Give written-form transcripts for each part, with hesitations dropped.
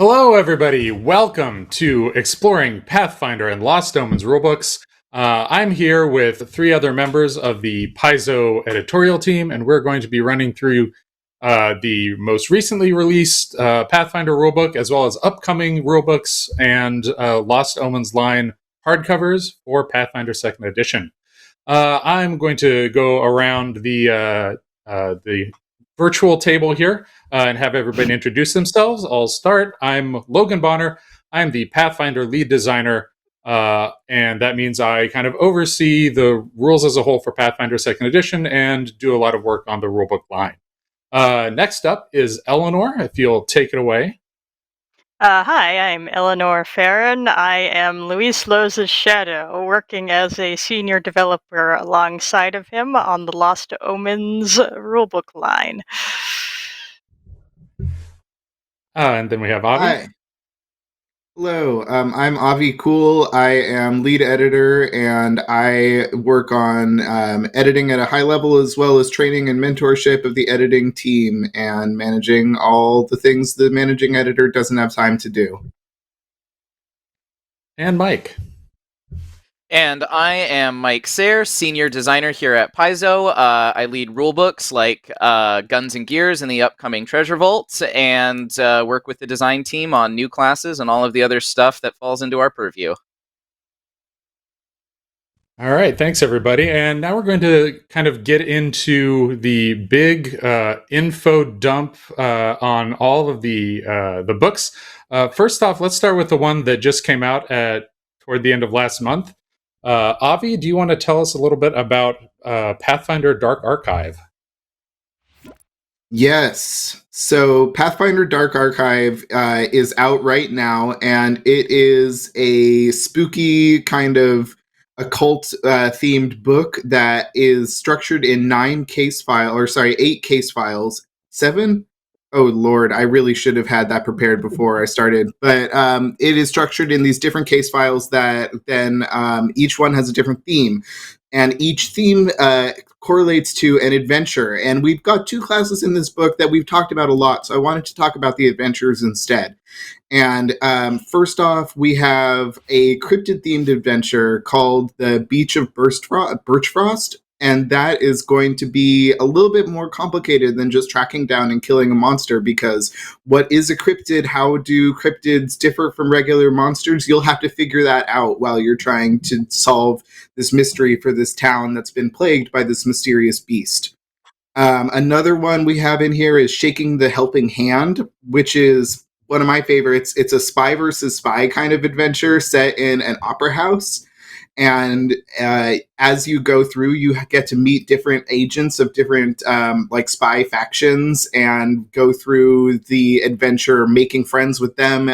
Hello, everybody. Welcome to Exploring Pathfinder and Lost Omens Rulebooks. I'm here with three other members of the Paizo editorial team, and we're going to be running through the most recently released Pathfinder rulebook, as well as upcoming rulebooks and Lost Omens line hardcovers for Pathfinder 2nd Edition. I'm going to go around the virtual table here and have everybody introduce themselves. I'll start. I'm Logan Bonner. I'm the Pathfinder lead designer, and that means I kind of oversee the rules as a whole for Pathfinder 2nd Edition and do a lot of work on the rulebook line. Next up is Eleanor, if you'll take it away. Hi, I'm Eleanor Ferron. I am Luis Loza's shadow, working as a senior developer alongside of him on the Lost Omens rulebook line. And then we have Avi. Hi. Hello, I'm Avi Kool. I am lead editor, and I work on editing at a high level, as well as training and mentorship of the editing team and managing all the things the managing editor doesn't have time to do. And Mike. And I am Mike Sayre, Senior Designer here at Paizo. I lead rulebooks like Guns and Gears and the upcoming Treasure Vault, and work with the design team on new classes and all of the other stuff that falls into our purview. All right, thanks everybody. And now we're going to kind of get into the big info dump on all of the books. First off, let's start with the one that just came out toward the end of last month. Avi, do you want to tell us a little bit about Pathfinder Dark Archive? Yes. So Pathfinder Dark Archive is out right now, and it is a spooky kind of occult themed book that is structured in 8 case files. 7? Oh Lord, I really should have had that prepared before I started. But it is structured in these different case files that then each one has a different theme. And each theme correlates to an adventure. And we've got 2 classes in this book that we've talked about a lot, so I wanted to talk about the adventures instead. And first off, we have a cryptid-themed adventure called The Beach of Birchfrost, and that is going to be a little bit more complicated than just tracking down and killing a monster, because what is a cryptid? How do cryptids differ from regular monsters? You'll have to figure that out while you're trying to solve this mystery for this town that's been plagued by this mysterious beast. Another one we have in here is Shaking the Helping Hand, which is one of my favorites. It's a spy versus spy kind of adventure set in an opera house. And as you go through, you get to meet different agents of different spy factions and go through the adventure making friends with them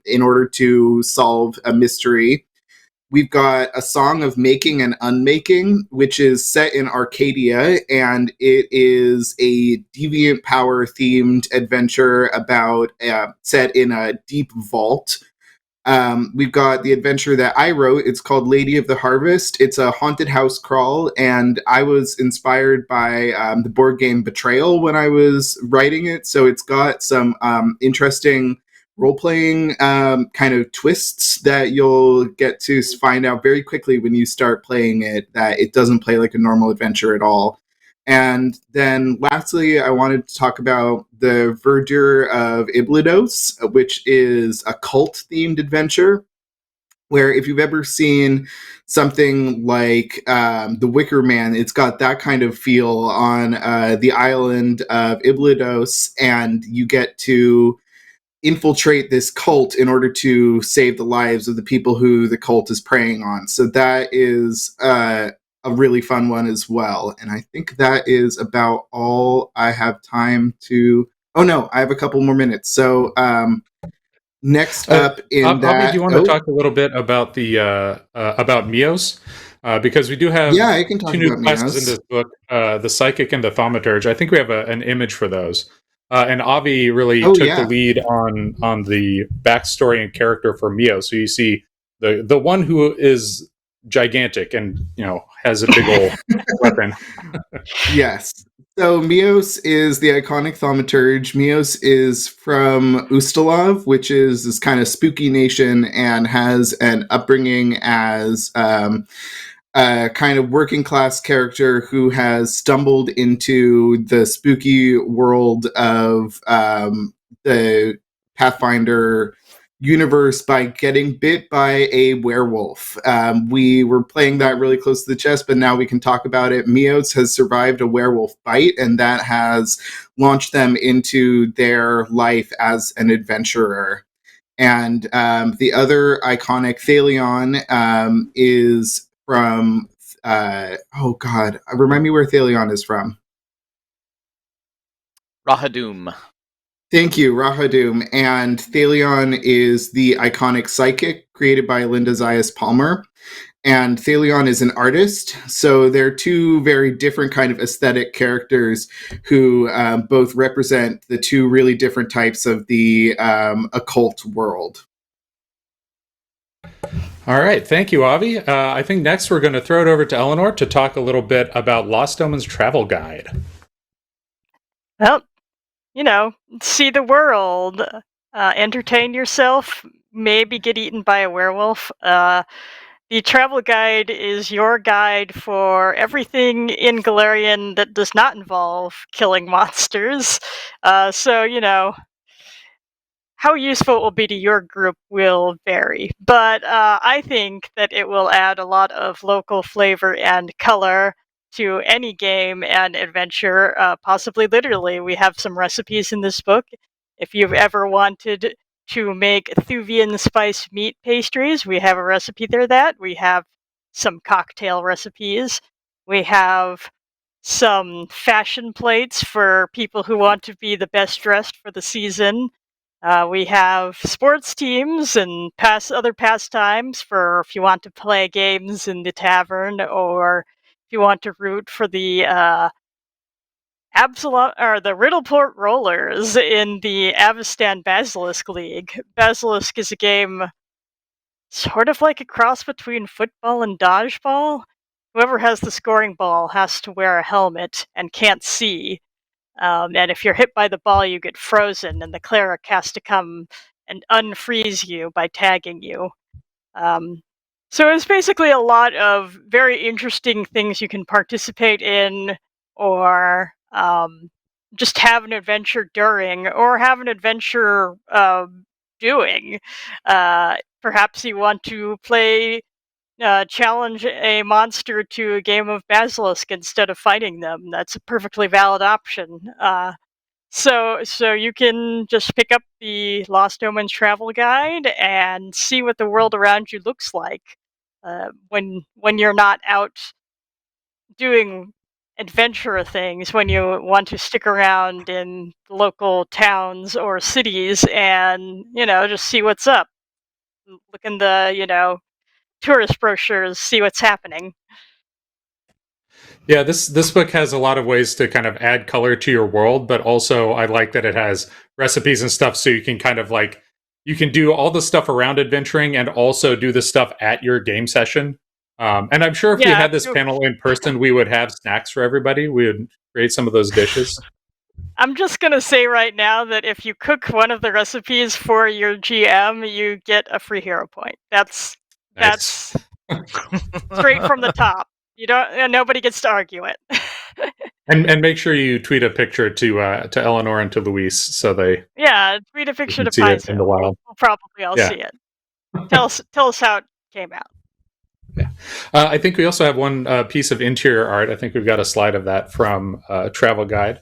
in order to solve a mystery. We've got A Song of Making and Unmaking, which is set in Arcadia, and it is a deviant power themed adventure about set in a deep vault. We've got the adventure that I wrote. It's called Lady of the Harvest. It's a haunted house crawl, and I was inspired by the board game Betrayal when I was writing it. So it's got some interesting role-playing kind of twists that you'll get to find out very quickly when you start playing it, that it doesn't play like a normal adventure at all. And then lastly, I wanted to talk about The Verdure of Iblidos, which is a cult-themed adventure, where if you've ever seen something like The Wicker Man, it's got that kind of feel on the island of Iblidos, and you get to infiltrate this cult in order to save the lives of the people who the cult is preying on. So that is a really fun one as well. And I think that is about all I have time to... Oh no, I have a couple more minutes. So next up in that... Avi, do you want to talk a little bit about the about Mios? Because we do have I can talk 2 new about classes Mios in this book, the Psychic and the Thaumaturge. I think we have an image for those. And Avi really took the lead on the backstory and character for Mio. So you see the one who is gigantic and has a big old weapon. Yes. So Mios is the iconic thaumaturge. Mios is from Ustalov, which is this kind of spooky nation and has an upbringing as a kind of working class character who has stumbled into the spooky world of the Pathfinder universe by getting bit by a werewolf. We were playing that really close to the chest, but now we can talk about it. Mios has survived a werewolf bite, and that has launched them into their life as an adventurer. And the other iconic Thalion is from. Oh God, remind me where Thalion is from. Rahadum. Thank you, Rahadum. And Thalion is the iconic psychic created by Linda Zayas Palmer. And Thalion is an artist. So they're two very different kind of aesthetic characters who both represent the two really different types of the occult world. All right, thank you, Avi. I think next we're going to throw it over to Eleanor to talk a little bit about Lost Omens Travel Guide. Well, see the world, entertain yourself, maybe get eaten by a werewolf. The travel guide is your guide for everything in Galarian that does not involve killing monsters. So, how useful it will be to your group will vary. But I think that it will add a lot of local flavor and color to any game and adventure, possibly literally. We have some recipes in this book. If you've ever wanted to make Thuvian spice meat pastries, we have a recipe there that. We have some cocktail recipes. We have some fashion plates for people who want to be the best dressed for the season. We have sports teams and other pastimes for if you want to play games in the tavern or if you want to root for the Absalom or the Riddleport Rollers in the Avestan Basilisk League. Basilisk is a game sort of like a cross between football and dodgeball. Whoever has the scoring ball has to wear a helmet and can't see. And if you're hit by the ball, you get frozen, and the cleric has to come and unfreeze you by tagging you. So it's basically a lot of very interesting things you can participate in, or just have an adventure during, or have an adventure doing. Perhaps you want to challenge a monster to a game of Basilisk instead of fighting them. That's a perfectly valid option. So you can just pick up the Lost Omens travel guide and see what the world around you looks like when you're not out doing adventure things. When you want to stick around in local towns or cities and just see what's up. Look in the tourist brochures, see what's happening. Yeah, this book has a lot of ways to kind of add color to your world, but also I like that it has recipes and stuff so you can kind of like you can do all the stuff around adventuring and also do the stuff at your game session. And I'm sure if we Yeah, had this panel in person, we would have snacks for everybody. We would create some of those dishes. I'm just gonna say right now that if you cook one of the recipes for your GM, you get a free hero point. That's Nice. straight from the top. You don't. Nobody gets to argue it. And make sure you tweet a picture to Eleanor and to Luis so they Yeah, tweet a picture can to see it in the Paizo. wild. We'll probably all Yeah. see it. Tell us how it came out. Yeah. I think we also have one piece of interior art. I think we've got a slide of that from Travel Guide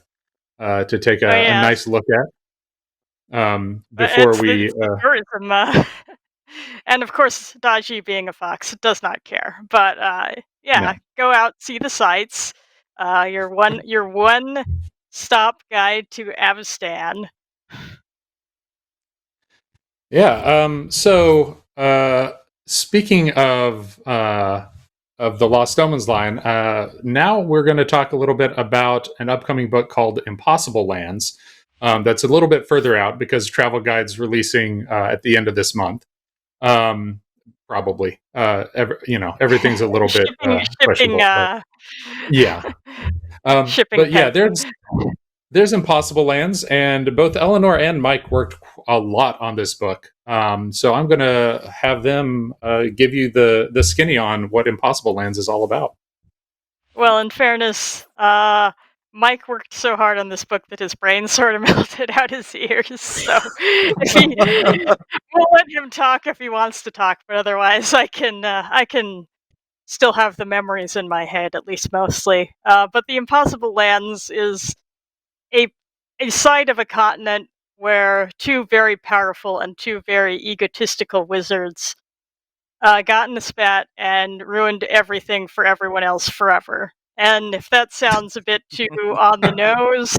to take a nice look at before it's we. the tourism, and of course, Daji being a fox does not care. But No. go out, see the sights. Your one stop guide to Avestan. Yeah. So speaking of the Lost Omens line, now we're going to talk a little bit about an upcoming book called Impossible Lands. That's a little bit further out because Travel Guide's releasing at the end of this month. Probably. Everything's a little bit Shipping. questionable. Yeah. Shipping But yeah, peasant. there's impossible lands, and both Eleanor and Mike worked a lot on this book. So I'm going to have them give you the skinny on what impossible lands is all about. Well, in fairness, Mike worked so hard on this book that his brain sort of melted out his ears. So if he, we'll let him talk if he wants to talk, but otherwise, I can still have the memories in my head, at least mostly. But the Impossible Lands is a side of a continent where two very powerful and two very egotistical wizards got in a spat and ruined everything for everyone else forever. And if that sounds a bit too on the nose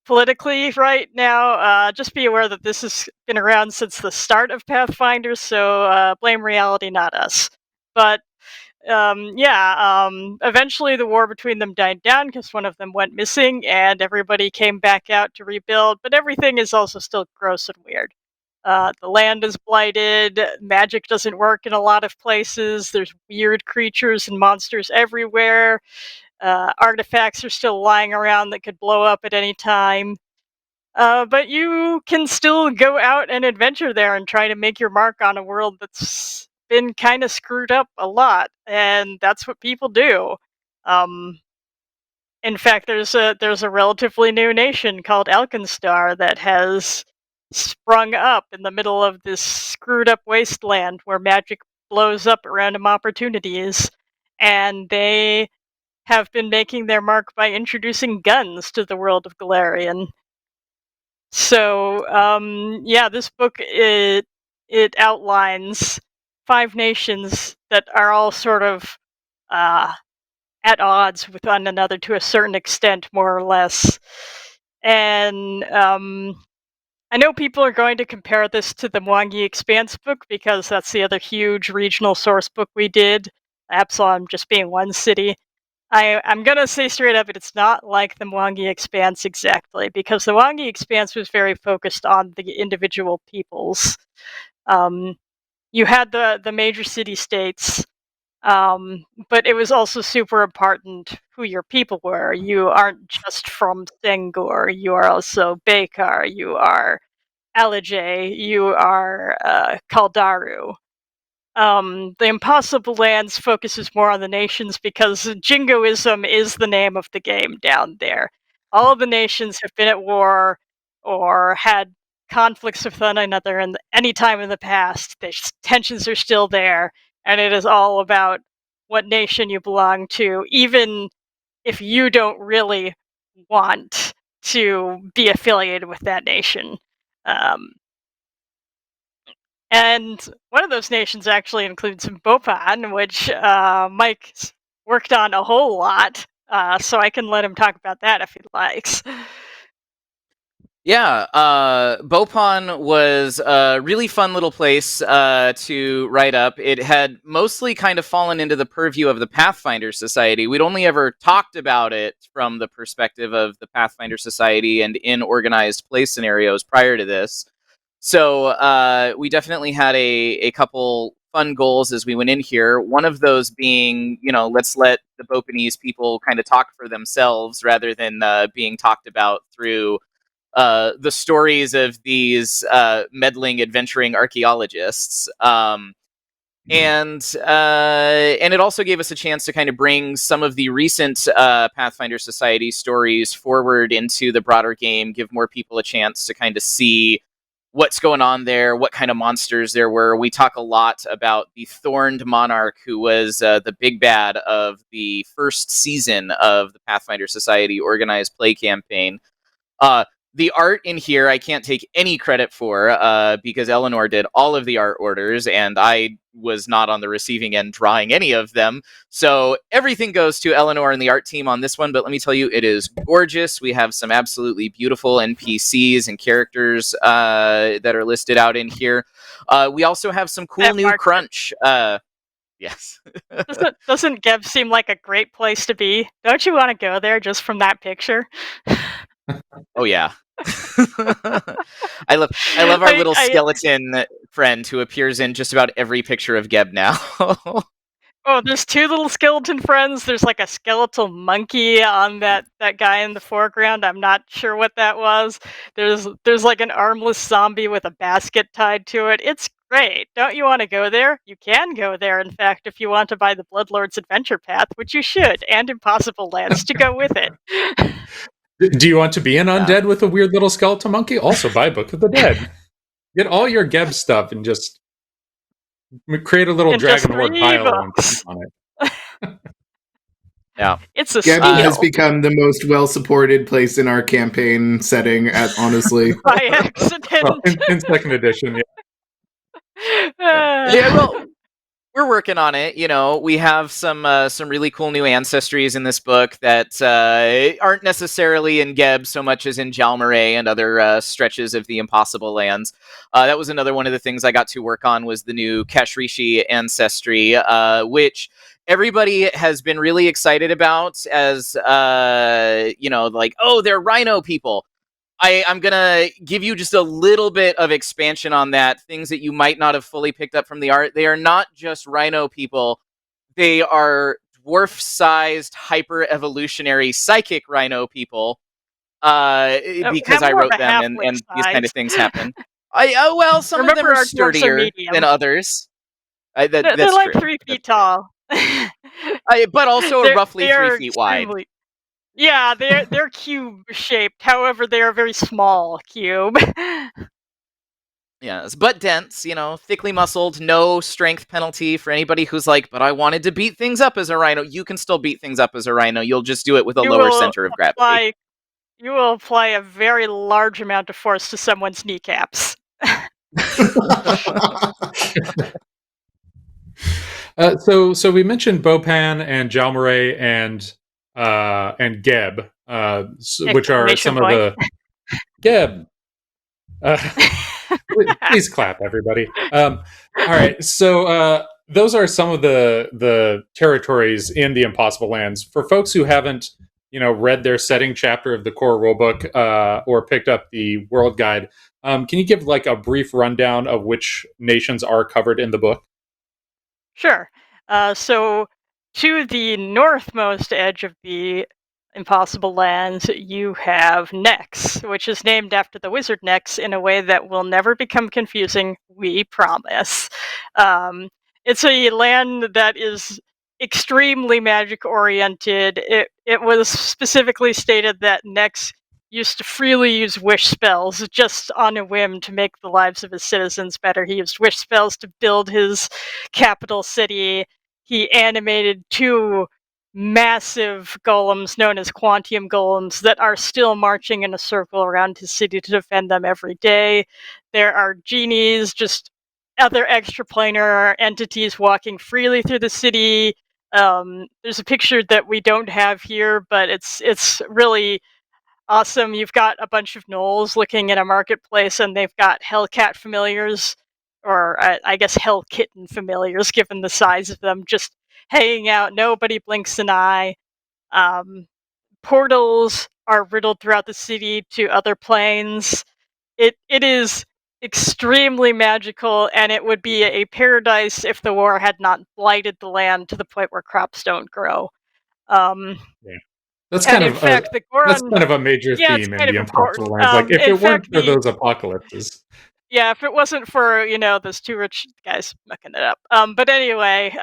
politically right now, just be aware that this has been around since the start of Pathfinder, so blame reality, not us. But eventually the war between them died down because one of them went missing and everybody came back out to rebuild, but everything is also still gross and weird. The land is blighted, magic doesn't work in a lot of places, there's weird creatures and monsters everywhere, artifacts are still lying around that could blow up at any time. But you can still go out and adventure there and try to make your mark on a world that's been kind of screwed up a lot, and that's what people do. Um, in fact, there's a relatively new nation called Alkenstar that has sprung up in the middle of this screwed up wasteland where magic blows up at random opportunities, and they have been making their mark by introducing guns to the world of Galarian. So, this book it outlines 5 nations that are all sort of uh, at odds with one another to a certain extent, more or less. And I know people are going to compare this to the Mwangi Expanse book because that's the other huge regional source book we did. Absalom just being one city. I'm gonna say straight up, it's not like the Mwangi Expanse exactly, because the Mwangi Expanse was very focused on the individual peoples. Um, you had the major city states, but it was also super important who your people were. You aren't just from Sengur, you are also Bekar, you are Alijay, you are Kaldaru. The Impossible Lands focuses more on the nations because Jingoism is the name of the game down there. All of the nations have been at war or had conflicts with one another in any time in the past. The tensions are still there, and it is all about what nation you belong to, even if you don't really want to be affiliated with that nation. Um, and one of those nations actually includes Bopan, which Mike's worked on a whole lot. So I can let him talk about that if he likes. Yeah, Bopon was a really fun little place to write up. It had mostly kind of fallen into the purview of the Pathfinder Society. We'd only ever talked about it from the perspective of the Pathfinder Society and in organized play scenarios prior to this. So we definitely had a couple fun goals as we went in here. One of those being, let's let the Bopanese people kind of talk for themselves rather than being talked about through the stories of these meddling, adventuring archaeologists. And it also gave us a chance to kind of bring some of the recent Pathfinder Society stories forward into the broader game, give more people a chance to kind of see what's going on there, what kind of monsters there were. We talk a lot about the Thorned Monarch, who was the big bad of the first season of the Pathfinder Society organized play campaign. The art in here I can't take any credit for because Eleanor did all of the art orders and I was not on the receiving end drawing any of them. So everything goes to Eleanor and the art team on this one, but let me tell you, it is gorgeous. We have some absolutely beautiful NPCs and characters that are listed out in here. We also have some cool new crunch. Yes. Doesn't Geb seem like a great place to be? Don't you want to go there just from that picture? Oh yeah. I love our little skeleton friend who appears in just about every picture of Geb now. Oh, there's two little skeleton friends. There's like a skeletal monkey on that guy in the foreground. I'm not sure what that was. There's like an armless zombie with a basket tied to it. It's great. Don't you want to go there? You can go there, in fact, if you want to buy the Bloodlord's Adventure Path, which you should, and Impossible Lands to go with it. Do you want to be an Yeah. undead with a weird little skeleton monkey? Also buy Book of the Dead. Get all your Geb stuff and just create a little In just Dragon Horde 3 pile and books. sleep on it. Yeah. It's a Gabby steal. has become the most well-supported place in our campaign setting, honestly. By accident. Well, in second edition, yeah. Yeah, well, we're working on it. You know, we have some really cool new ancestries in this book that aren't necessarily in Geb so much as in Jalmaray and other stretches of the Impossible Lands. That was another one of the things I got to work on, was the new Kashrishi Ancestry, which everybody has been really excited about as, you know, like, oh, they're rhino people. I'm going to give you just a little bit of expansion on that, things that you might not have fully picked up from the art. They are not just rhino people. They are dwarf-sized, hyper-evolutionary psychic rhino people, because I wrote them and these kind of things happen. Well, some Remember, of them are our dwarves are sturdier medium. than others. They're That's like true. 3 feet tall. But also roughly 3 feet wide. Yeah, they're cube shaped. However, they are very small cube. Yes, but dense, you know, thickly muscled, no strength penalty for anybody who's like, but I wanted to beat things up as a rhino. You can still beat things up as a rhino. You'll just do it with a lower center of gravity. You will apply a very large amount of force to someone's kneecaps. So we mentioned Bopan and Jalmaray and Geb, which are some of the Geb. Please clap, everybody. All right, so those are some of the territories in the Impossible Lands. For folks who haven't, read their setting chapter of the core rulebook or picked up the world guide, can you give like a brief rundown of which nations are covered in the book? Sure. So, to the northmost edge of the Impossible Lands, you have Nex, which is named after the wizard Nex in a way that will never become confusing, we promise. It's a land that is extremely magic oriented. It was specifically stated that Nex used to freely use wish spells just on a whim to make the lives of his citizens better. He used wish spells to build his capital city. He animated 2 massive golems known as Quantium golems that are still marching in a circle around his city to defend them every day. There are genies, just other extraplanar entities walking freely through the city. There's a picture that we don't have here, but it's really awesome. You've got a bunch of gnolls looking at a marketplace, and they've got Hellcat familiars, or I guess Hell Kitten familiars, given the size of them, just hanging out. Nobody blinks an eye. Portals are riddled throughout the city to other planes. It is extremely magical, and it would be a paradise if the war had not blighted the land to the point where crops don't grow. That's kind of the Goron, that's kind of a major theme in the Impossible Lands. Like, if it weren't for those apocalypses. Yeah, if it wasn't for, those 2 rich guys mucking it up. But anyway,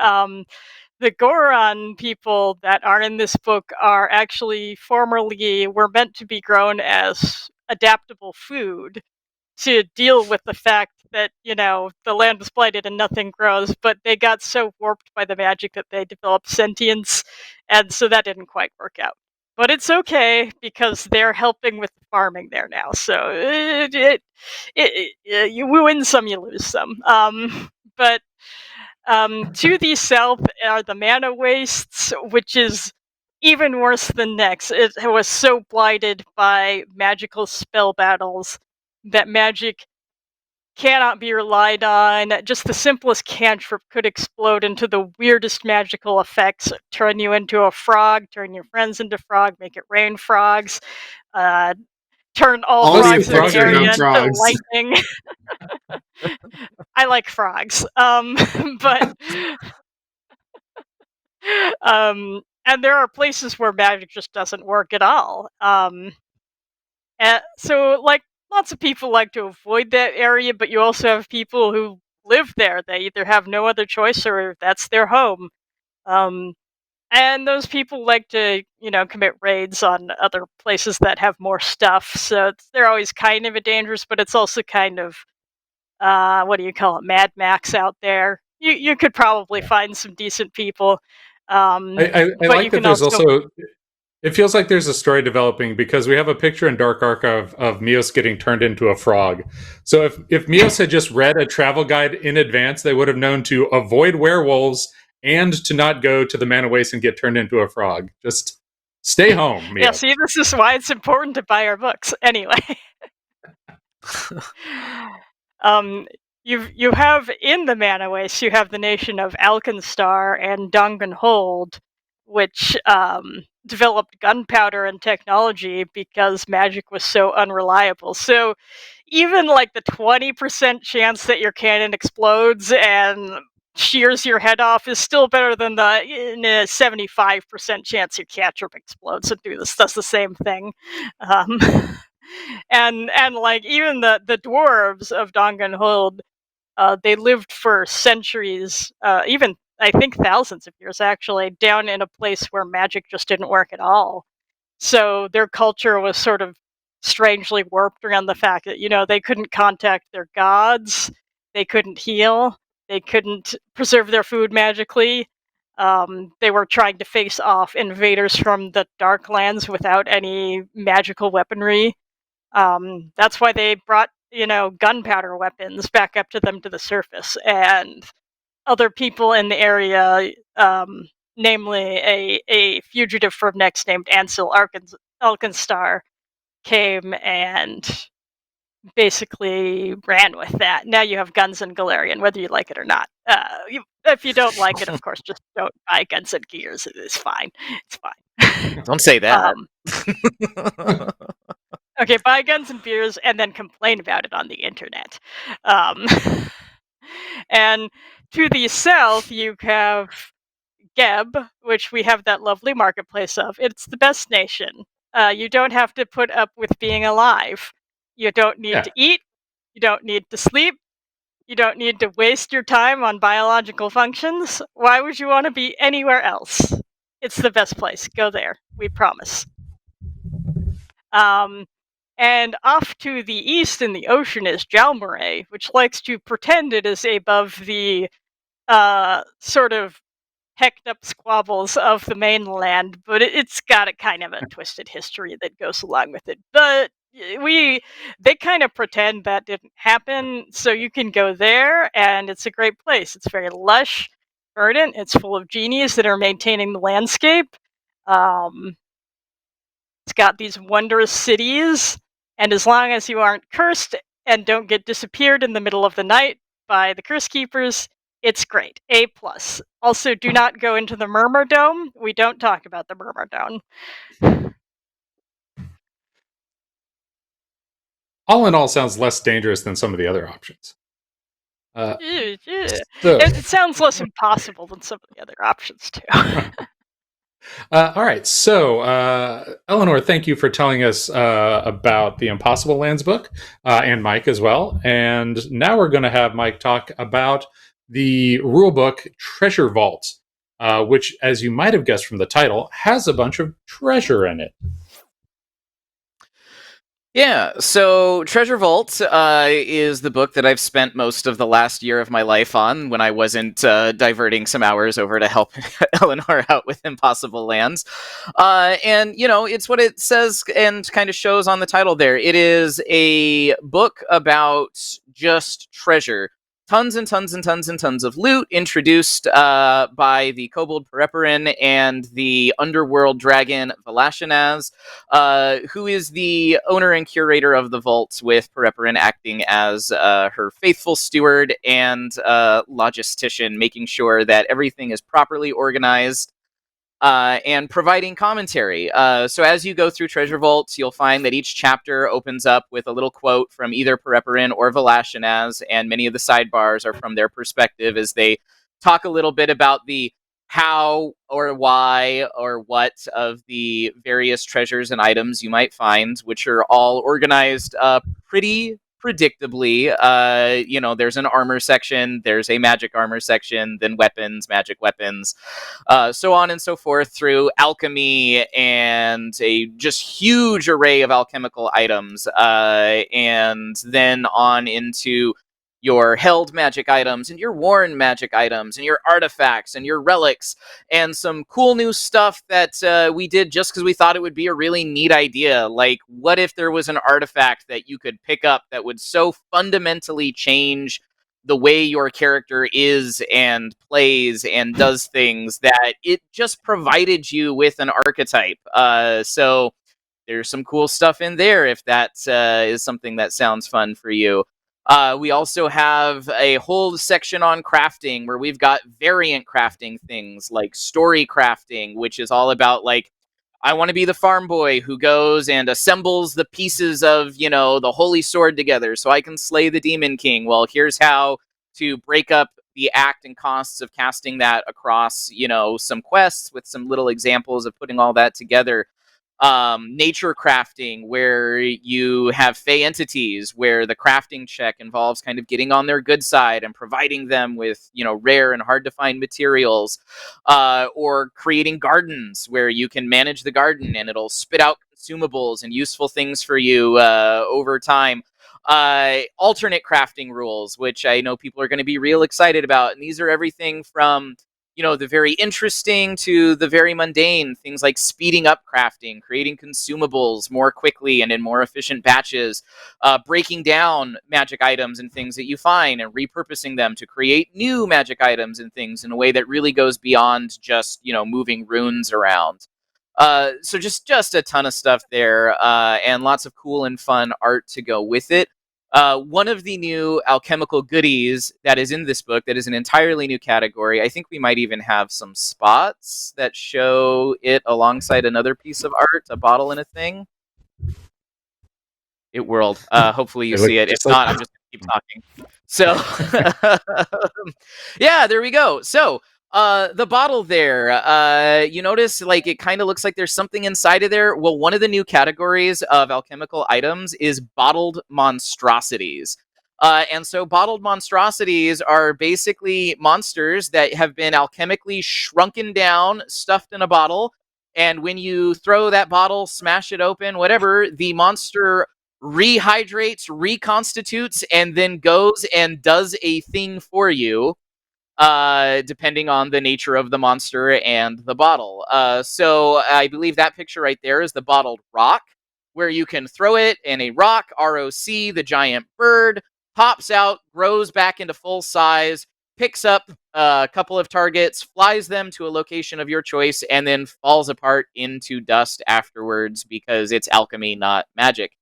the Goron people that are in this book are actually were meant to be grown as adaptable food to deal with the fact that, the land was blighted and nothing grows, but they got so warped by the magic that they developed sentience, and so that didn't quite work out. But it's okay, because they're helping with farming there now, so you win some, you lose some. But to the south are the Mana Wastes, which is even worse than Nex. It was so blighted by magical spell battles that magic cannot be relied on. Just the simplest cantrip could explode into the weirdest magical effects, turn you into a frog, turn your friends into frog, make it rain frogs, turn all frogs in the area into lightning. I like frogs, but And there are places where magic just doesn't work at all. So, like, lots of people like to avoid that area, but you also have people who live there. They either have no other choice or that's their home. Um, and those people like to, commit raids on other places that have more stuff. So they're always kind of a dangerous, but it's also kind of, what do you call it, Mad Max out there. You could probably Yeah. find some decent people. I But like you that can there's also also, it feels like there's a story developing because we have a picture in Dark Archive of Mios getting turned into a frog. So if Mios had just read a travel guide in advance, they would have known to avoid werewolves and to not go to the Mana Waste and get turned into a frog. Just stay home, Yeah, Mios. see, this is why it's important to buy our books. Anyway. um, you have in the Mana Waste, you have the nation of Alkenstar and Danganhold, which developed gunpowder and technology because magic was so unreliable. So even like the 20% chance that your cannon explodes and shears your head off is still better than the 75% chance your cantrip explodes and does the same thing. Um, and like even the dwarves of Danganhold, they lived for centuries, even I think thousands of years actually, down in a place where magic just didn't work at all. So their culture was sort of strangely warped around the fact that, they couldn't contact their gods, they couldn't heal, they couldn't preserve their food magically. They were trying to face off invaders from the Darklands without any magical weaponry. That's why they brought, gunpowder weapons back up to them to the surface. And other people in the area, namely a fugitive from Next named Ansel Alkenstar, came and basically ran with that. Now you have guns in Galarian, whether you like it or not. If you don't like it, of course, just don't buy guns and gears. It's fine. It's fine. Don't say that. um, okay, buy guns and beers and then complain about it on the internet. Um, and to the south, you have Geb, which we have that lovely marketplace of. It's the best nation. You don't have to put up with being alive. You don't need Yeah. to eat. You don't need to sleep. You don't need to waste your time on biological functions. Why would you want to be anywhere else? It's the best place. Go there. We promise. Um, and off to the east in the ocean is Jalmaray, which likes to pretend it is above the sort of hecked up squabbles of the mainland, but it's got a kind of a twisted history that goes along with it. But they kind of pretend that didn't happen, so you can go there, and it's a great place. It's very lush, verdant. It's full of genies that are maintaining the landscape. Um, it's got these wondrous cities, and as long as you aren't cursed and don't get disappeared in the middle of the night by the curse keepers, it's great. A plus. Also, do not go into the Murmur Dome. We don't talk about the Murmur Dome. All in all, sounds less dangerous than some of the other options. Ew, ew. So, It sounds less impossible than some of the other options too. all right. So, Eleanor, thank you for telling us about the Impossible Lands book, and Mike as well. And now we're going to have Mike talk about the rulebook Treasure Vault, which, as you might have guessed from the title, has a bunch of treasure in it. Yeah, so Treasure Vault is the book that I've spent most of the last year of my life on when I wasn't diverting some hours over to help Eleanor out with Impossible Lands. And, it's what it says and kind of shows on the title there. It is a book about just treasure. Tons and tons and tons and tons of loot introduced by the Kobold Pereperin and the underworld dragon Velashinaz, who is the owner and curator of the vault, with Pereperin acting as her faithful steward and logistician, making sure that everything is properly organized and providing commentary. So as you go through Treasure Vault, you'll find that each chapter opens up with a little quote from either Pereperin or Velashinaz, and many of the sidebars are from their perspective as they talk a little bit about the how or why or what of the various treasures and items you might find, which are all organized pretty predictably. There's an armor section, there's a magic armor section, then weapons, magic weapons, so on and so forth, through alchemy and a just huge array of alchemical items, and then on into your held magic items and your worn magic items and your artifacts and your relics and some cool new stuff that we did just because we thought it would be a really neat idea. Like, what if there was an artifact that you could pick up that would so fundamentally change the way your character is and plays and does things that it just provided you with an archetype. So there's some cool stuff in there if that is something that sounds fun for you. We also have a whole section on crafting where we've got variant crafting things like story crafting, which is all about, like, I want to be the farm boy who goes and assembles the pieces of, the holy sword together so I can slay the demon king. Well, here's how to break up the act and costs of casting that across, some quests with some little examples of putting all that together. Nature crafting, where you have fey entities, where the crafting check involves kind of getting on their good side and providing them with, rare and hard to find materials, or creating gardens where you can manage the garden and it'll spit out consumables and useful things for you over time. Alternate crafting rules, which I know people are going to be real excited about, and these are everything from the very interesting to the very mundane, things like speeding up crafting, creating consumables more quickly and in more efficient batches, breaking down magic items and things that you find and repurposing them to create new magic items and things in a way that really goes beyond just, moving runes around. So just a ton of stuff there, and lots of cool and fun art to go with it. One of the new alchemical goodies that is in this book, that is an entirely new category, I think we might even have some spots that show it alongside another piece of art, a bottle and a thing. It whirled. Hopefully you see it. If not, I'm just going to keep talking. So, yeah, there we go. So, the bottle there, you notice, like, it kind of looks like there's something inside of there. Well, one of the new categories of alchemical items is bottled monstrosities. And so bottled monstrosities are basically monsters that have been alchemically shrunken down, stuffed in a bottle. And when you throw that bottle, smash it open, whatever, the monster rehydrates, reconstitutes, and then goes and does a thing for you, depending on the nature of the monster and the bottle. So I believe that picture right there is the bottled rock, where you can throw it in a rock, ROC, the giant bird, pops out, grows back into full size, picks up a couple of targets, flies them to a location of your choice, and then falls apart into dust afterwards because it's alchemy, not magic.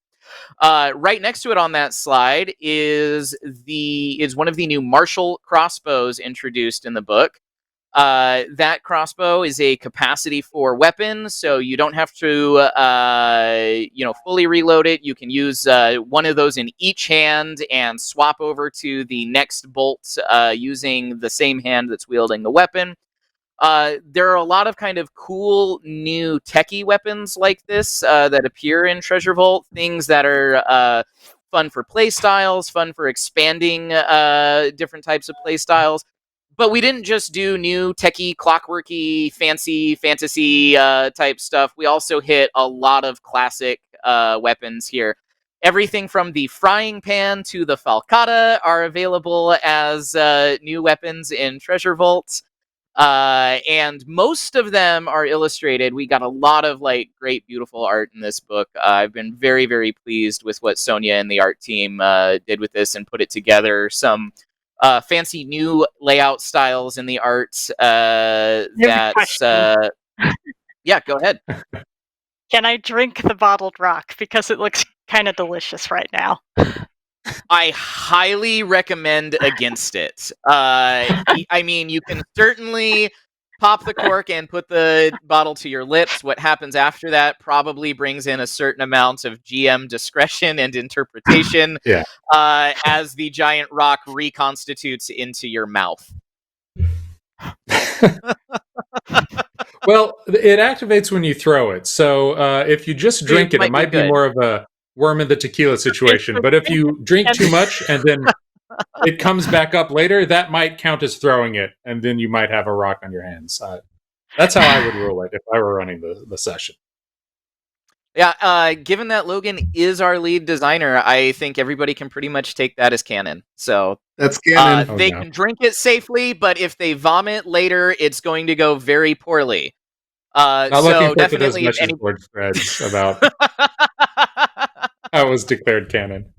Right next to it on that slide is one of the new martial crossbows introduced in the book. That crossbow is a capacity 4 weapon, so you don't have to, fully reload it. You can use one of those in each hand and swap over to the next bolt using the same hand that's wielding the weapon. There are a lot of kind of cool new techie weapons like this that appear in Treasure Vault, things that are fun for play styles, fun for expanding different types of play styles. But we didn't just do new techie, clockworky, fancy, fantasy type stuff. We also hit a lot of classic weapons here. Everything from the frying pan to the falcata are available as new weapons in Treasure Vault. And most of them are illustrated. We got a lot of great, beautiful art in this book. I've been very, very pleased with what Sonia and the art team did with this and put it together. Some fancy new layout styles in the art. Yeah, go ahead. Can I drink the bottled rock? Because it looks kind of delicious right now. I highly recommend against it. I mean, you can certainly pop the cork and put the bottle to your lips. What happens after that probably brings in a certain amount of GM discretion and interpretation. Yeah. As the giant rock reconstitutes into your mouth. Well, it activates when you throw it. So if you just drink it, it might be good. more of a worm in the tequila situation. But if you drink too much and then it comes back up later, that might count as throwing it, and then you might have a rock on your hands. That's how I would rule it if I were running the session. Yeah, given that Logan is our lead designer, I think everybody can pretty much take that as canon. So That's canon. they can drink it safely, but if they vomit later, it's going to go very poorly. Not so looking forward to those definitely, if message any. board threads about how it was declared canon.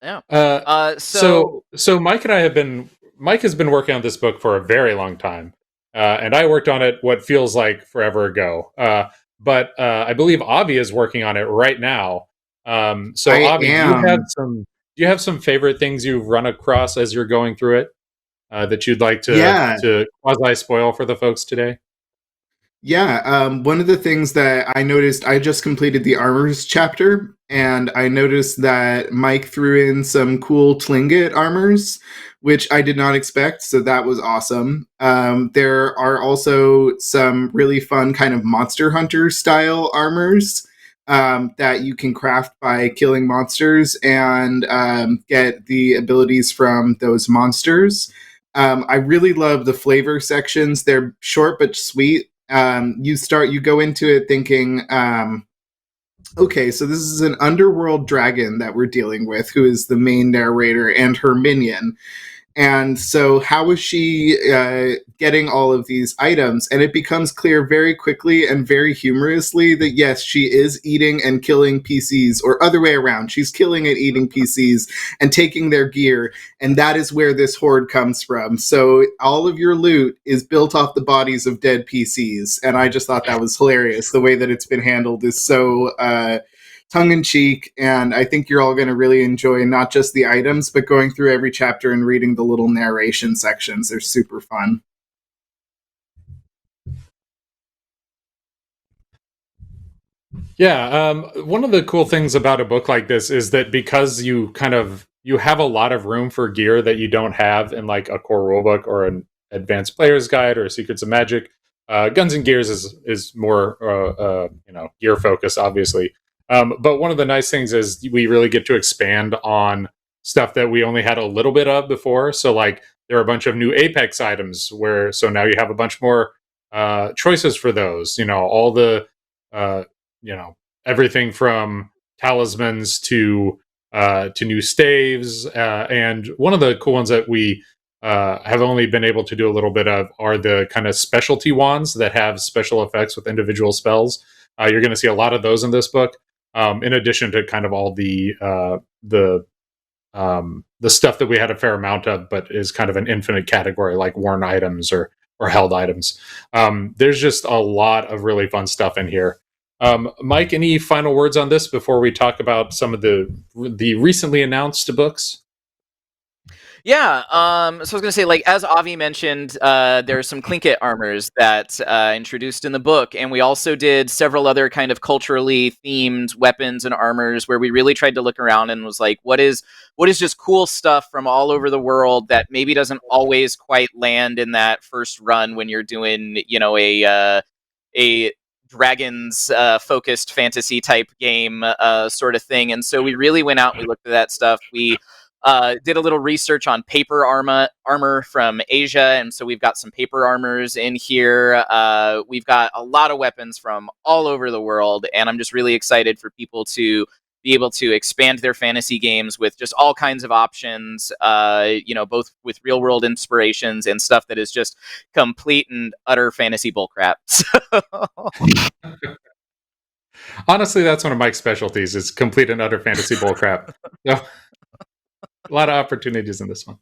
Yeah. So Mike and I have been. Mike has been working on this book for a very long time, and I worked on it what feels like forever ago. But I believe Avi is working on it right now. So Avi, do you have some favorite things you've run across as you're going through it that you'd like to quasi spoil for the folks today? Yeah, one of the things that I noticed, I just completed the armors chapter, and I noticed that Mike threw in some cool Tlingit armors, which I did not expect, so that was awesome. There are also some really fun kind of Monster Hunter style armors that you can craft by killing monsters and get the abilities from those monsters. I really love the flavor sections. They're short but sweet. You go into it thinking, okay, so this is an underworld dragon that we're dealing with, who is the main narrator and her minion. And so how is she getting all of these items? And it becomes clear very quickly and very humorously that, yes, she is eating and killing PCs, or other way around. She's killing and eating PCs and taking their gear. And that is where this horde comes from. So all of your loot is built off the bodies of dead PCs. And I just thought that was hilarious. The way that it's been handled is so tongue-in-cheek, and I think you're all going to really enjoy not just the items, but going through every chapter and reading the little narration sections. They're super fun. Yeah, one of the cool things about a book like this is that because you have a lot of room for gear that you don't have in like a core rulebook or an advanced player's guide or Secrets of Magic. Guns and Gears is more gear focused, obviously. But one of the nice things is we really get to expand on stuff that we only had a little bit of before. So like there are a bunch of new Apex items so now you have a bunch more choices for those. All the everything from talismans to new staves. And one of the cool ones that we have only been able to do a little bit of are the kind of specialty wands that have special effects with individual spells. You're going to see a lot of those in this book. In addition to kind of all the stuff that we had a fair amount of, but is kind of an infinite category, like worn items or held items. There's just a lot of really fun stuff in here. Mike, any final words on this before we talk about some of the recently announced books? Yeah, so I was going to say, like, as Avi mentioned, there are some Tlingit armors that introduced in the book, and we also did several other kind of culturally themed weapons and armors where we really tried to look around and was like, what is just cool stuff from all over the world that maybe doesn't always quite land in that first run when you're doing, a dragons focused fantasy type game sort of thing. And so we really went out and we looked at that stuff. We did a little research on paper armor from Asia, and so we've got some paper armors in here. We've got a lot of weapons from all over the world, and I'm just really excited for people to be able to expand their fantasy games with just all kinds of options, both with real world inspirations and stuff that is just complete and utter fantasy bullcrap. Honestly, that's one of Mike's specialties, is complete and utter fantasy bullcrap. So, a lot of opportunities in this one.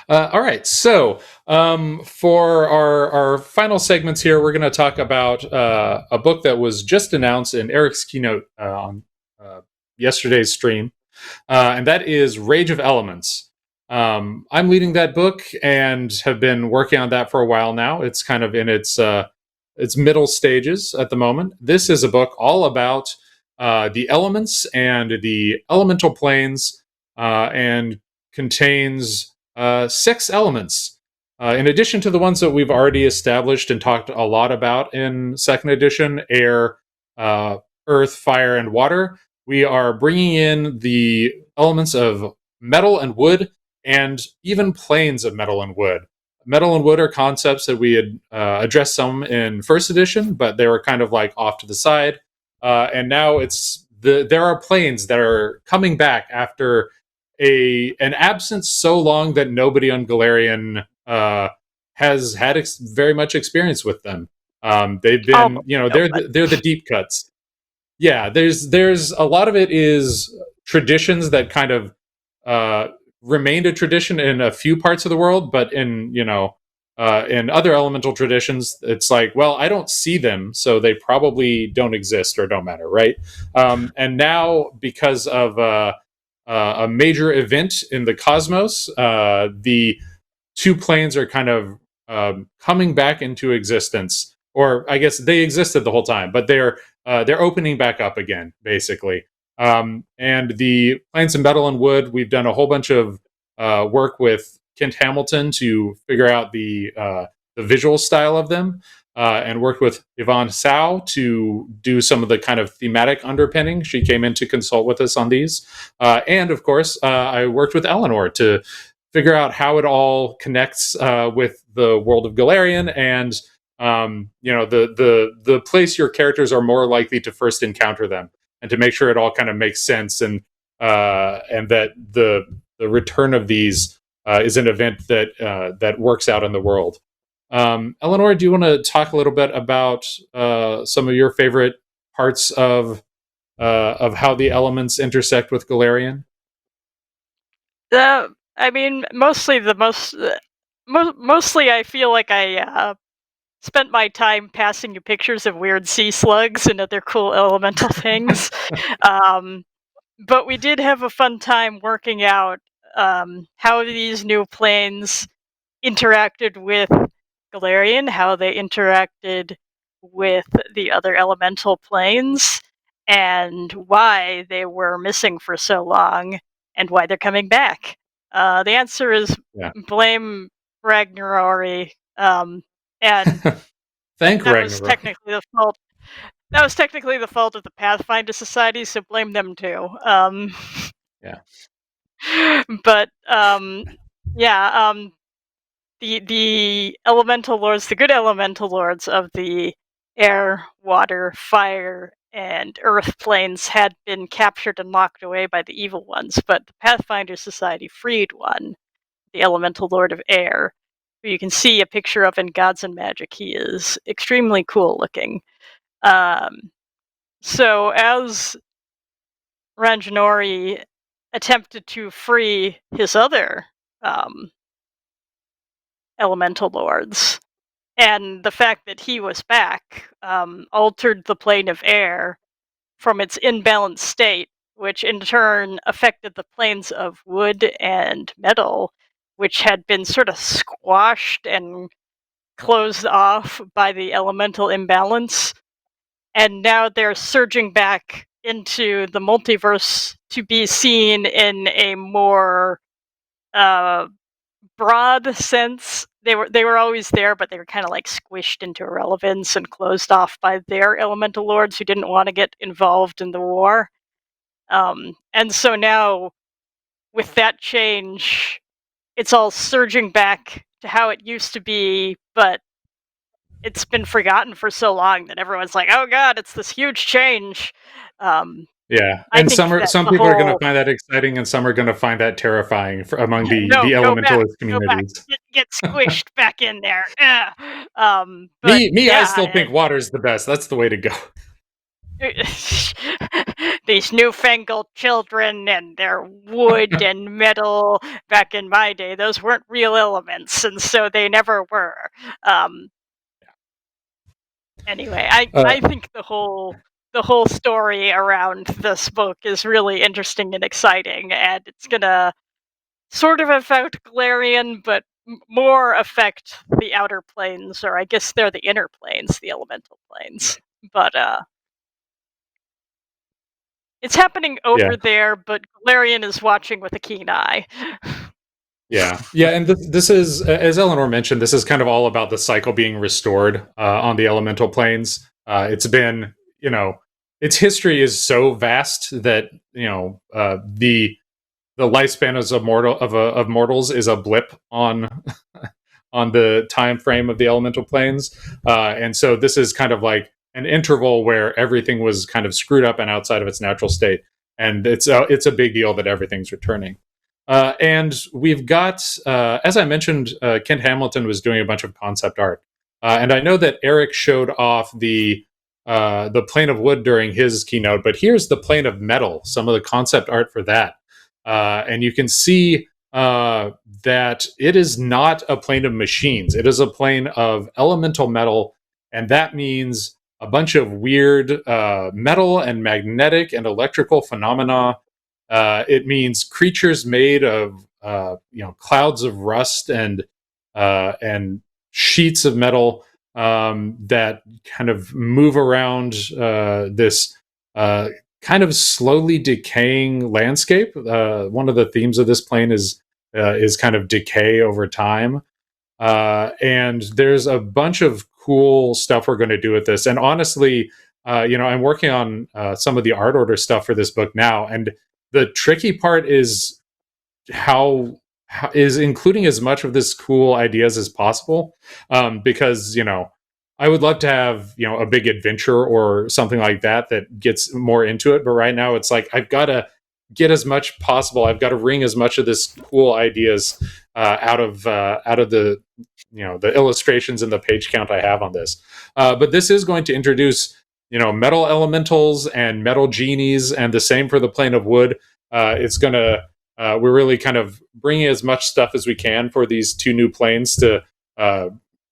All right, so for our final segments here, we're going to talk about a book that was just announced in Eric's keynote on yesterday's stream, and that is Rage of Elements. I'm leading that book and have been working on that for a while now. It's kind of in its middle stages at the moment. This is a book all about the elements and the elemental planes, and contains 6 elements. In addition to the ones that we've already established and talked a lot about in second edition, air, earth, fire, and water, we are bringing in the elements of metal and wood, and even planes of metal and wood. Metal and wood are concepts that we had addressed some in first edition, but they were kind of like off to the side. And now there are planes that are coming back after an absence so long that nobody on Galarian has had very much experience with them. They've been, they're the deep cuts. Yeah, there's a lot of it is traditions that kind of remained a tradition in a few parts of the world, but in other elemental traditions, it's like, well, I don't see them, so they probably don't exist or don't matter, right? And now, because of a major event in the cosmos, the 2 planes are kind of coming back into existence, or I guess they existed the whole time, but they're opening back up again, basically. And the planes of metal and wood, we've done a whole bunch of work with Kent Hamilton to figure out the visual style of them, and worked with Yvonne Sao to do some of the kind of thematic underpinning. She came in to consult with us on these. And of course, I worked with Eleanor to figure out how it all connects with the world of Galarian, and the place your characters are more likely to first encounter them, and to make sure it all kind of makes sense, and that the return of these is an event that works out in the world. Eleanor, do you want to talk a little bit about some of your favorite parts of how the elements intersect with Galarian? I mean, mostly mostly I feel like I spent my time passing you pictures of weird sea slugs and other cool elemental things. um, but we did have a fun time working out how these new planes interacted with Galarian, how they interacted with the other elemental planes, and why they were missing for so long, and why they're coming back. The answer is Yeah. blame Ragnarori, and Thank that was Ragnarok. technically the fault. That was technically the fault of the Pathfinder Society, so blame them too. Yeah. But yeah, the elemental lords, the good elemental lords of the air, water, fire, and earth planes had been captured and locked away by the evil ones, but the Pathfinder Society freed one, the elemental lord of air, who you can see a picture of in Gods and Magic. He is extremely cool looking. So as Ranjanori attempted to free his other um, elemental lords, and the fact that he was back altered the plane of air from its imbalanced state, which in turn affected the planes of wood and metal, which had been sort of squashed and closed off by the elemental imbalance. And now they're surging back into the multiverse to be seen in a more uh, broad sense. They were always there, but they were kind of like squished into irrelevance and closed off by their elemental lords who didn't want to get involved in the war. And so now, with that change, it's all surging back to how it used to be, but it's been forgotten for so long that everyone's like, "Oh God, it's this huge change." Yeah, I and think that some the people are going to whole find that exciting, and some are going to find that terrifying among no, the elementalist go back, communities. get squished back in there. Ugh. But Me, I still yeah, think water's the best. That's the way to go. these newfangled children and their wood and metal. Back in my day, those weren't real elements, and so they never were. Um, anyway, Uh, I think the whole story around this book is really interesting and exciting, and it's gonna sort of affect Galarian, but more affect the outer planes, or I guess they're the inner planes, the elemental planes. But it's happening yeah. over there, but Galarian is watching with a keen eye. Yeah, and this is, as Eleanor mentioned, this is kind of all about the cycle being restored on the elemental planes. It's been, its history is so vast that the lifespan of mortals is a blip on on the time frame of the elemental planes, and so this is kind of like an interval where everything was kind of screwed up and outside of its natural state, and it's a big deal that everything's returning. And we've got, as I mentioned, Kent Hamilton was doing a bunch of concept art, and I know that Eric showed off the plane of wood during his keynote, but here's the plane of metal, some of the concept art for that. And you can see that it is not a plane of machines. It is a plane of elemental metal, and that means a bunch of weird metal and magnetic and electrical phenomena. It means creatures made of clouds of rust and sheets of metal that kind of move around this kind of slowly decaying landscape. One of the themes of this plane is kind of decay over time. And there's a bunch of cool stuff we're going to do with this. And honestly, I'm working on some of the art order stuff for this book now. And the tricky part is how is including as much of this cool ideas as possible. Because, I would love to have, a big adventure or something like that gets more into it. But right now it's like, I've got to get as much possible. I've got to wring as much of this cool ideas out of the, the illustrations and the page count I have on this. But this is going to introduce, metal elementals and metal genies, and the same for the plane of wood. It's going to, we're really kind of bringing as much stuff as we can for these two new planes to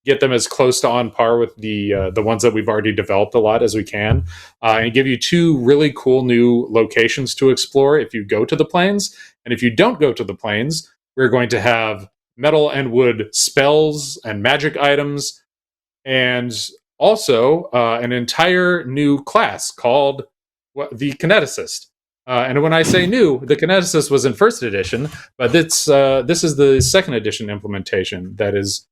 get them as close to on par with the ones that we've already developed a lot as we can, and give you two really cool new locations to explore if you go to the planes. And if you don't go to the planes, we're going to have metal and wood spells and magic items, and also an entire new class called the Kineticist. And when I say new, the Kineticist was in first edition, but this is the second edition implementation that is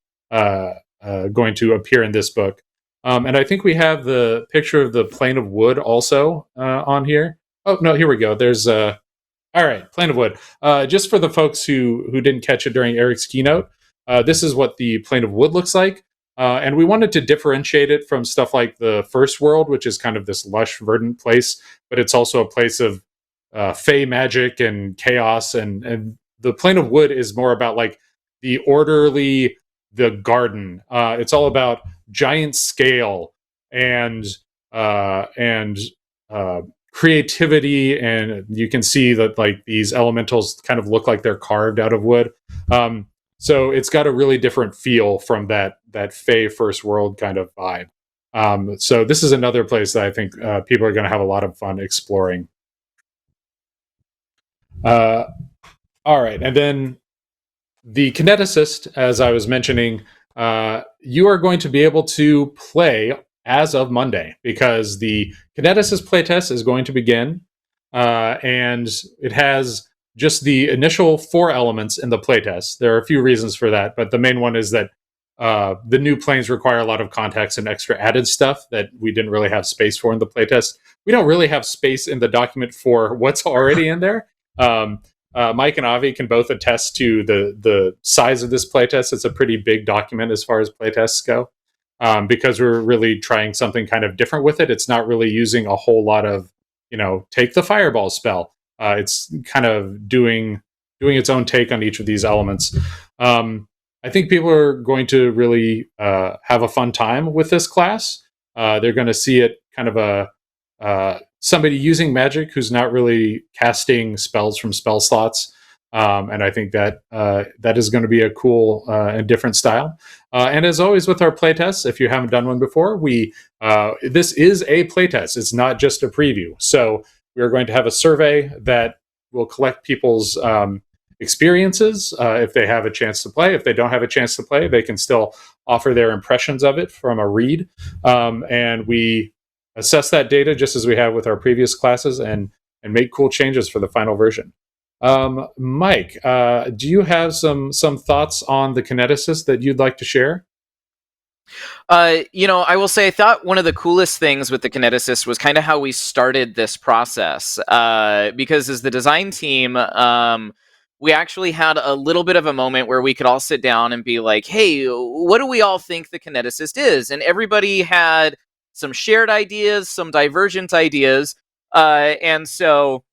going to appear in this book. And I think we have the picture of the plane of wood also on here. Oh, no, here we go. There's all right, plane of wood. Just for the folks who didn't catch it during Eric's keynote, this is what the plane of wood looks like. And we wanted to differentiate it from stuff like the First World, which is kind of this lush, verdant place, but it's also a place of fey magic and chaos. And the plane of wood is more about like the orderly, the garden. It's all about giant scale and creativity, and you can see that like these elementals kind of look like they're carved out of wood. So it's got a really different feel from that fey First World kind of vibe. So this is another place that I think people are going to have a lot of fun exploring. All right, and then the Kineticist, as I was mentioning, you are going to be able to play as of Monday, because the Kineticist playtest is going to begin, and it has just the initial 4 elements in the playtest. There are a few reasons for that, but the main one is that the new planes require a lot of context and extra added stuff that we didn't really have space for in the playtest. We don't really have space in the document for what's already in there. Mike and Avi can both attest to the size of this playtest. It's a pretty big document as far as playtests go, because we're really trying something kind of different with it. It's not really using a whole lot of, take the fireball spell. It's kind of doing its own take on each of these elements. I think people are going to really have a fun time with this class. They're going to see it kind of somebody using magic who's not really casting spells from spell slots. And I think that that is going to be a cool and different style. And as always with our playtests, if you haven't done one before, this is a playtest. It's not just a preview. So we are going to have a survey that will collect people's experiences if they have a chance to play. If they don't have a chance to play, they can still offer their impressions of it from a read. And we assess that data just as we have with our previous classes, and make cool changes for the final version. Mike, do you have some thoughts on the Kineticist that you'd like to share? I will say I thought one of the coolest things with the Kineticist was kind of how we started this process. Because as the design team, we actually had a little bit of a moment where we could all sit down and be like, hey, what do we all think the Kineticist is? And everybody had some shared ideas, some divergent ideas. And so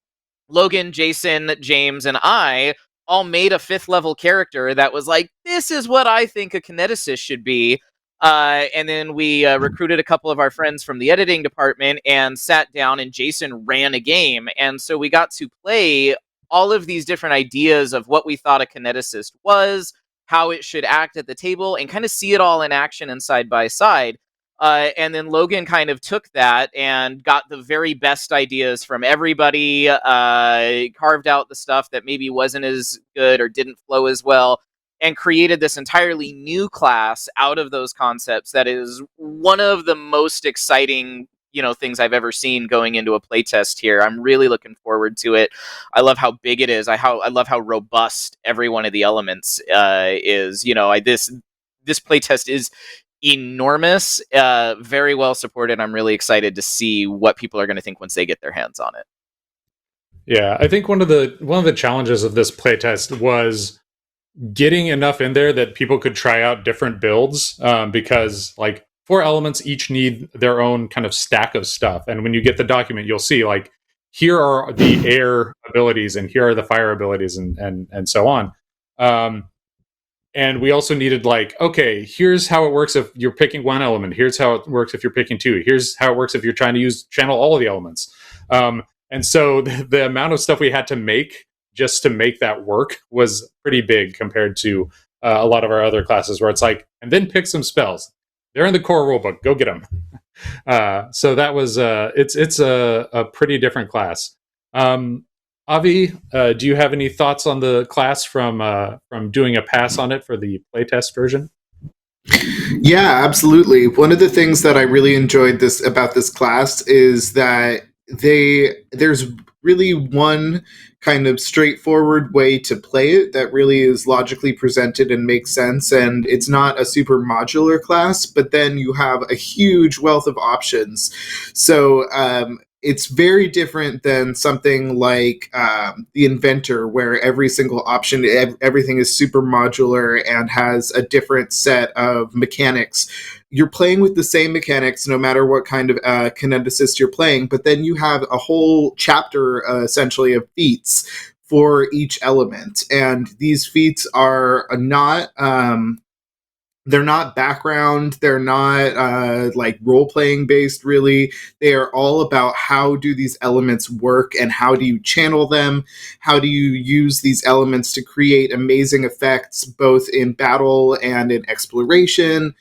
Logan, Jason, James, and I all made a 5th level character that was like, this is what I think a kineticist should be. And then we recruited a couple of our friends from the editing department and sat down, and Jason ran a game. And so we got to play all of these different ideas of what we thought a kineticist was, how it should act at the table, and kind of see it all in action and side by side. And then Logan kind of took that and got the very best ideas from everybody, carved out the stuff that maybe wasn't as good or didn't flow as well, and created this entirely new class out of those concepts that is one of the most exciting things I've ever seen going into a playtest here. I'm really looking forward to it. I love how big it is. I love how robust every one of the elements is. This playtest is enormous, very well supported. I'm really excited to see what people are going to think once they get their hands on it. Yeah, I think one of the challenges of this playtest was getting enough in there that people could try out different builds, because like 4 elements each need their own kind of stack of stuff. And when you get the document, you'll see like here are the air abilities and here are the fire abilities and so on. And we also needed like, okay, here's how it works if you're picking one element. Here's how it works if you're picking 2. Here's how it works if you're trying to channel all of the elements. And so the amount of stuff we had to make just to make that work was pretty big compared to a lot of our other classes where it's like, and then pick some spells. They're in the core rulebook. Go get them. So that was it's a pretty different class. Avi, do you have any thoughts on the class from doing a pass on it for the playtest version? Yeah, absolutely. One of the things that I really enjoyed about this class is that there's really one kind of straightforward way to play it that really is logically presented and makes sense, and it's not a super modular class, but then you have a huge wealth of options. So it's very different than something like the Inventor, where every single option, everything is super modular and has a different set of mechanics. You're playing with the same mechanics no matter what kind of kineticist you're playing, but then you have a whole chapter essentially of feats for each element. And these feats are not... they're not background. They're not like role-playing based, really. They are all about how do these elements work and how do you channel them? How do you use these elements to create amazing effects, both in battle and in exploration?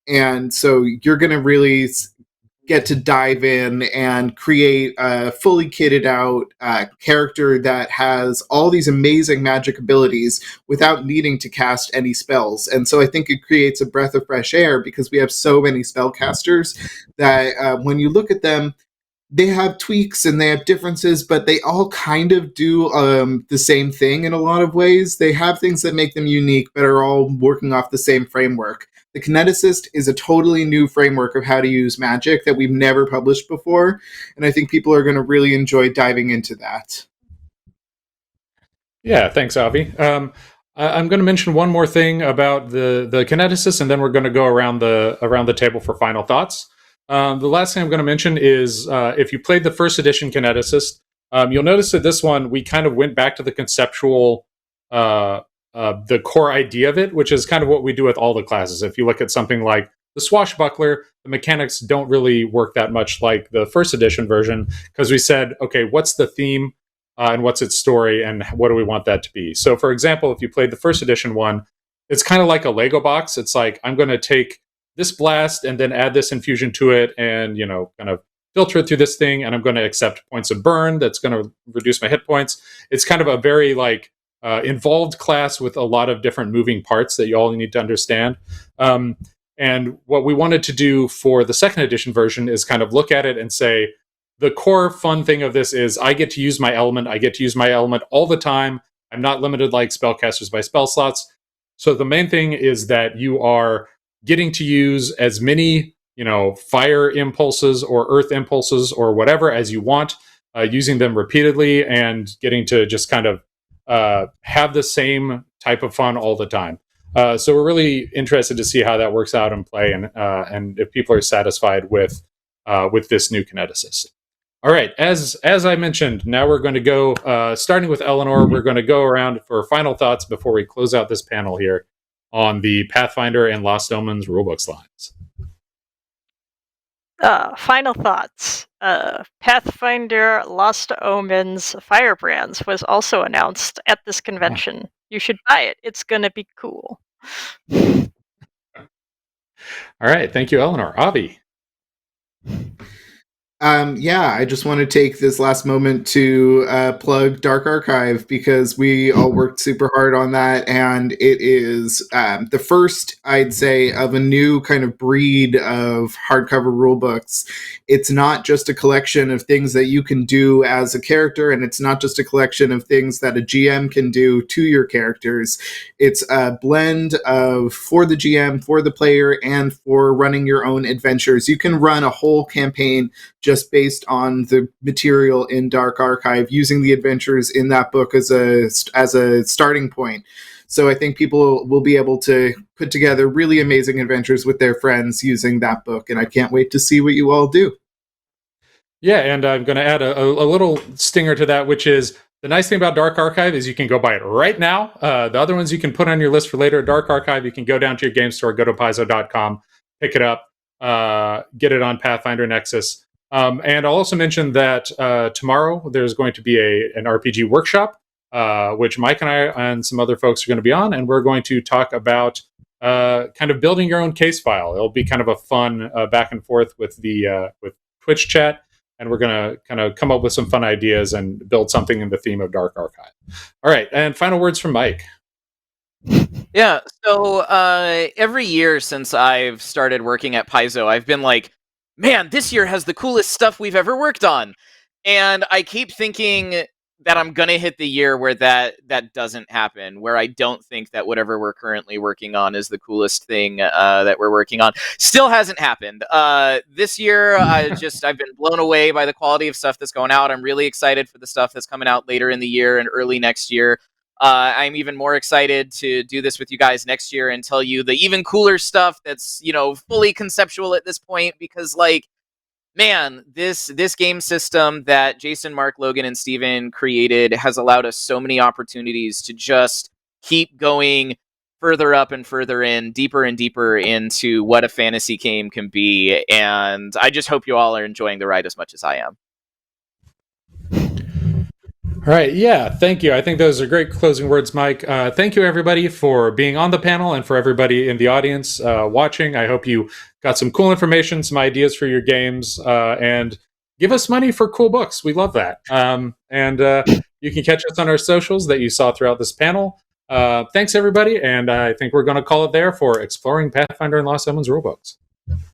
And so you're going to really get to dive in and create a fully kitted out character that has all these amazing magic abilities without needing to cast any spells. And so I think it creates a breath of fresh air because we have so many spellcasters that when you look at them, they have tweaks and they have differences, but they all kind of do the same thing in a lot of ways. They have things that make them unique, but are all working off the same framework. The Kineticist is a totally new framework of how to use magic that we've never published before, and I think people are going to really enjoy diving into that. Yeah, thanks, Avi. I'm going to mention one more thing about the Kineticist, and then we're going to go around the table for final thoughts. The last thing I'm going to mention is if you played the first edition Kineticist, you'll notice that this one, we kind of went back to the conceptual, the core idea of it, which is kind of what we do with all the classes. If you look at something like the Swashbuckler, the mechanics don't really work that much like the first edition version, because we said, okay, what's the theme and what's its story and what do we want that to be? So, for example, if you played the first edition one, it's kind of like a Lego box. It's like, I'm going to take this blast and then add this infusion to it and, kind of filter it through this thing, and I'm going to accept points of burn that's going to reduce my hit points. It's kind of a very involved class with a lot of different moving parts that you all need to understand. And what we wanted to do for the second edition version is kind of look at it and say, the core fun thing of this is I get to use my element. I get to use my element all the time. I'm not limited like spellcasters by spell slots. So the main thing is that you are getting to use as many, fire impulses or earth impulses or whatever as you want, using them repeatedly and getting to just kind of have the same type of fun all the time. So we're really interested to see how that works out in play, and if people are satisfied with this new Kineticist. All right, as I mentioned, now we're going to go, starting with Eleanor, we're going to go around for final thoughts before we close out this panel here on the Pathfinder and Lost Omens Rulebooks lines. Final thoughts. Pathfinder Lost Omens Firebrands was also announced at this convention. You should buy it. It's going to be cool. All right, thank you, Eleanor. Avi. I just want to take this last moment to plug Dark Archive, because we all worked super hard on that, and it is the first, I'd say, of a new kind of breed of hardcover rulebooks. It's not just a collection of things that you can do as a character, and it's not just a collection of things that a GM can do to your characters. It's a blend of for the GM, for the player, and for running your own adventures. You can run a whole campaign just based on the material in Dark Archive, using the adventures in that book as a starting point. So I think people will be able to put together really amazing adventures with their friends using that book, and I can't wait to see what you all do. Yeah, and I'm going to add a little stinger to that, which is the nice thing about Dark Archive is you can go buy it right now. The other ones you can put on your list for later. Dark Archive, you can go down to your game store, go to Paizo.com, pick it up, get it on Pathfinder Nexus. And I'll also mention that tomorrow there's going to be an RPG workshop, which Mike and I and some other folks are going to be on, and we're going to talk about kind of building your own case file. It'll be kind of a fun back and forth with with Twitch chat, and we're going to kind of come up with some fun ideas and build something in the theme of Dark Archive. All right, and final words from Mike. Yeah, so every year since I've started working at Paizo, I've been like, man, this year has the coolest stuff we've ever worked on. And I keep thinking that I'm going to hit the year where that doesn't happen, where I don't think that whatever we're currently working on is the coolest thing that we're working on. Still hasn't happened. This year, I've been blown away by the quality of stuff that's going out. I'm really excited for the stuff that's coming out later in the year and early next year. I'm even more excited to do this with you guys next year and tell you the even cooler stuff that's, fully conceptual at this point, because man, this game system that Jason, Mark, Logan, and Steven created has allowed us so many opportunities to just keep going further up and further in, deeper and deeper into what a fantasy game can be. And I just hope you all are enjoying the ride as much as I am. All right, yeah, thank you. I think those are great closing words, Mike. Thank you, everybody, for being on the panel, and for everybody in the audience watching. I hope you got some cool information, some ideas for your games, and give us money for cool books. We love that. And you can catch us on our socials that you saw throughout this panel. Thanks, everybody, and I think we're going to call it there for Exploring Pathfinder and Lost Omens Rulebooks.